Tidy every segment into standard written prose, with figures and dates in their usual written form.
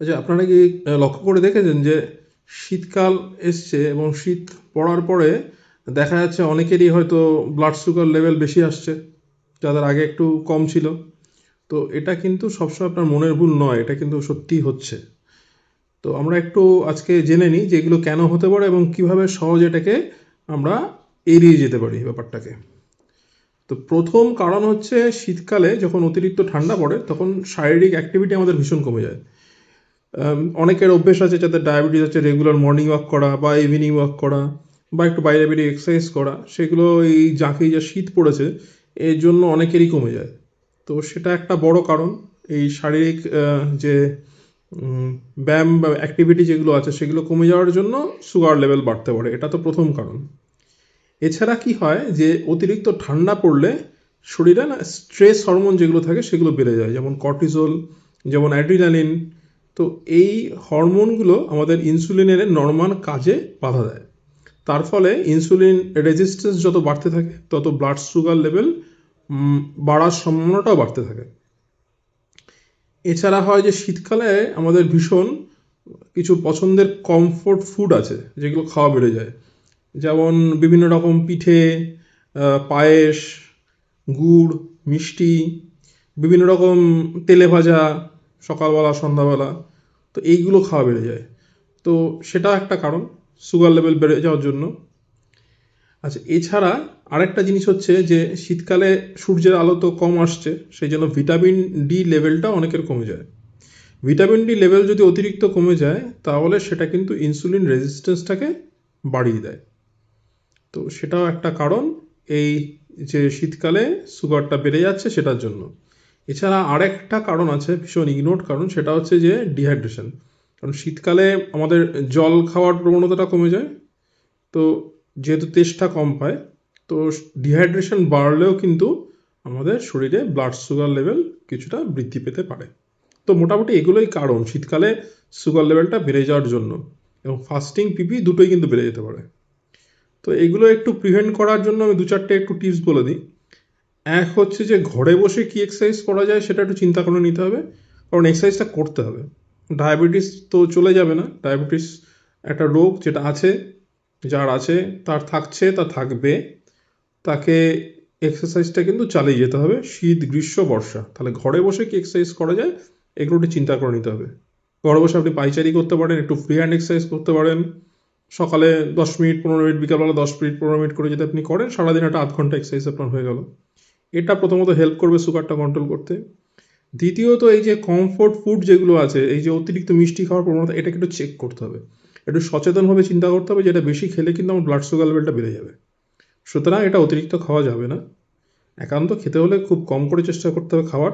আচ্ছা, আপনারা কি লক্ষ্য করে দেখেছেন যে শীতকাল এসছে এবং শীত পড়ার পরে দেখা যাচ্ছে অনেকেরই হয়তো ব্লাড সুগার লেভেল বেশি আসছে, যাদের আগে একটু কম ছিল। তো এটা কিন্তু সবসময় আপনার মনের ভুল নয়, এটা কিন্তু সত্যিই হচ্ছে। তো আমরা একটু আজকে জেনে নিই যে এগুলো কেন হতে পারে এবং কিভাবে সহজে এটাকে আমরা এড়িয়ে যেতে পারি ব্যাপারটাকে। তো প্রথম কারণ হচ্ছে, শীতকালে যখন অতিরিক্ত ঠান্ডা পড়ে তখন শারীরিক অ্যাক্টিভিটি আমাদের ভীষণ কমে যায়। অনেকের অভ্যেস আছে যাদের ডায়াবেটিস আছে, রেগুলার মর্নিং ওয়াক করা বা ইভিনিং ওয়াক করা বা একটু বাইরে বেরিয়ে এক্সারসাইজ করা, সেগুলো এই যাকেই যা শীত পড়েছে এর জন্য অনেকেরই কমে যায়। তো সেটা একটা বড় কারণ। এই শারীরিক যে ব্যায়াম বা অ্যাক্টিভিটি যেগুলো আছে সেগুলো কমে যাওয়ার জন্য সুগার লেভেল বাড়তে পারে, এটা তো প্রথম কারণ। এছাড়া কি হয় যে অতিরিক্ত ঠান্ডা পড়লে শরীরে না স্ট্রেস হরমোন যেগুলো থাকে সেগুলো বেড়ে যায়, যেমন কর্টিসল, যেমন অ্যাড্রিনালিন। তো এই হরমোনগুলো আমাদের ইনসুলিনের নর্মাল কাজে বাধা দেয়। তার ফলে ইনসুলিন রেজিস্ট্যান্স যত বাড়তে থাকে তত ব্লাড সুগার লেভেল বাড়ার সম্ভাবনাটাও বাড়তে থাকে। এছাড়া হয় যে শীতকালে আমাদের ভীষণ কিছু পছন্দের কমফোর্ট ফুড আছে যেগুলো খাওয়া বেড়ে যায়, যেমন বিভিন্ন রকম পিঠে, পায়েস, গুড়, মিষ্টি, বিভিন্ন রকম তেলে ভাজা, সকালবেলা সন্ধ্যাবেলা। তো এইগুলো খাওয়া বেড়ে যায়। তো সেটা একটা কারণ সুগার লেভেল বেড়ে যাওয়ার জন্য। আচ্ছা, এছাড়া আরেকটা জিনিস হচ্ছে যে শীতকালে সূর্যের আলো তো কম আসছে, সেই জন্য ভিটামিন ডি লেভেলটা অনেকের কমে যায়। ভিটামিন ডি লেভেল যদি অতিরিক্ত কমে যায় তাহলে সেটা কিন্তু ইনসুলিন রেজিস্ট্যান্সটাকে বাড়িয়ে দেয়। তো সেটাও একটা কারণ, এই যে শীতকালে সুগারটা বেড়ে যাচ্ছে সেটার জন্য। এছাড়া আরেকটা কারণ আছে, ভীষণ ইগনোরড কারণ, সেটা হচ্ছে যে ডিহাইড্রেশন। কারণ শীতকালে আমাদের জল খাওয়ার প্রবণতাটা কমে যায়। তো যেহেতু তেষ্টা কম পায়, তো ডিহাইড্রেশন বাড়লেও কিন্তু আমাদের শরীরে ব্লাড সুগার লেভেল কিছুটা বৃদ্ধি পেতে পারে। তো মোটামুটি এগুলোই কারণ শীতকালে সুগার লেভেলটা বেড়ে যাওয়ার জন্য। এবং ফাস্টিং, পিপি দুটোই কিন্তু বেড়ে যেতে পারে। তো এগুলো একটু প্রিভেন্ট করার জন্য আমি দু চারটে একটু টিপস বলে দিই। এক হচ্ছে যে ঘরে বসে কি এক্সারসাইজ করা যায় সেটা একটু চিন্তা করে নিতে হবে, কারণ এক্সারসাইজটা করতে হবে। ডায়াবেটিস তো চলে যাবে না, ডায়াবেটিস একটা রোগ যেটা আছে, যার আছে তার থাকছে, তার থাকবে, তাকে এক্সারসাইজটা কিন্তু চালিয়ে যেতে হবে শীত, গ্রীষ্ম, বর্ষা। তাহলে ঘরে বসে কি এক্সারসাইজ করা যায় এগুলো একটু চিন্তা করে নিতে হবে। ঘরে বসে আপনি পাইচারি করতে পারেন, একটু ফ্রি হ্যান্ড এক্সারসাইজ করতে পারেন। সকালে 10 মিনিট, 15 মিনিট, বিকালবেলা 10 মিনিট, 15 মিনিট করে যদি আপনি করেন, সারাদিন একটা আধ ঘন্টা এক্সারসাইজ আপনার হয়ে গেল। এটা প্রথমত হেল্প করবে সুগারটা কন্ট্রোল করতে। দ্বিতীয়ত, এই যে কমফোর্ট ফুড যেগুলো আছে, এই যে অতিরিক্ত মিষ্টি খাওয়ার প্রবণতা, এটাকে একটু চেক করতে হবে। একটু সচেতনভাবে চিন্তা করতে হবে যে এটা বেশি খেলে কিন্তু আমার ব্লাড সুগার লেভেলটা বেড়ে যাবে। সুতরাং এটা অতিরিক্ত খাওয়া যাবে না। একান্ত খেতে হলে খুব কম করে চেষ্টা করতে হবে খাওয়ার।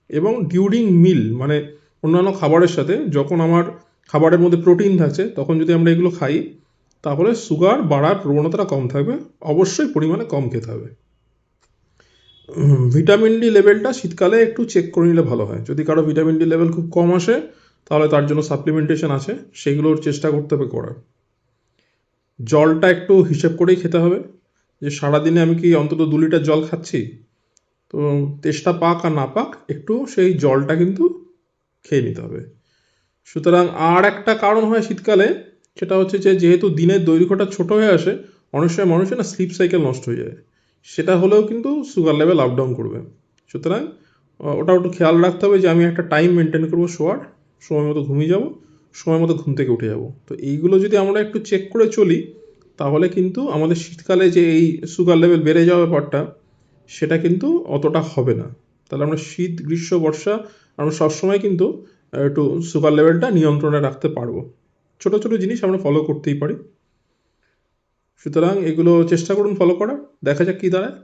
এবং ডিউরিং মিল, মানে অন্যান্য খাবারের সাথে যখন আমার খাবারের মধ্যে প্রোটিন থাকছে তখন যদি আমরা এগুলো খাই, তাহলে সুগার বাড়ার প্রবণতাটা কম থাকবে। অবশ্যই পরিমাণে কম খেতে হবে। ভিটামিন ডি লেভেলটা শীতকালে একটু চেক করে নিলে ভালো হয়। যদি কারো ভিটামিন ডি লেভেল খুব কম আসে তাহলে তার জন্য সাপ্লিমেন্টেশন আছে, সেগুলোর চেষ্টা করতে হবে করার। জলটা একটু হিসেব করেই খেতে হবে, যে সারাদিনে আমি কি অন্তত 2 লিটার জল খাচ্ছি। তো তেষ্টা পাক আর না পাক একটু সেই জলটা কিন্তু খেয়ে নিতে হবে। সুতরাং আর একটা কারণ হয় শীতকালে, সেটা হচ্ছে যে যেহেতু দিনের দৈর্ঘ্যটা ছোট হয়ে আসে, অনেক সময় মানুষের না স্লিপ সাইকেল নষ্ট হয়ে যায়। সেটা হলেও কিন্তু সুগার লেভেল আপ ডাউন করবে। সুতরাং ওটাও একটু খেয়াল রাখতে হবে যে আমি একটা টাইম মেনটেন করবো শোয়ার, সময় মতো ঘুমিয়ে যাব, সময় মতো ঘুম থেকে উঠে যাব। তো এইগুলো যদি আমরা একটু চেক করে চলি তাহলে কিন্তু আমাদের শীতকালে যে এই সুগার লেভেল বেড়ে যাওয়ার ব্যাপারটা, সেটা কিন্তু অতটা হবে না। তাহলে আমরা শীত, গ্রীষ্ম, বর্ষা আমরা সবসময় কিন্তু একটু সুগার লেভেলটা নিয়ন্ত্রণে রাখতে পারবো। ছোট ছোট জিনিস আমরা ফলো করতেই পারি। সুতরাং এগুলো চেষ্টা করুন ফলো করার, দেখা যাক কী দাঁড়ায়।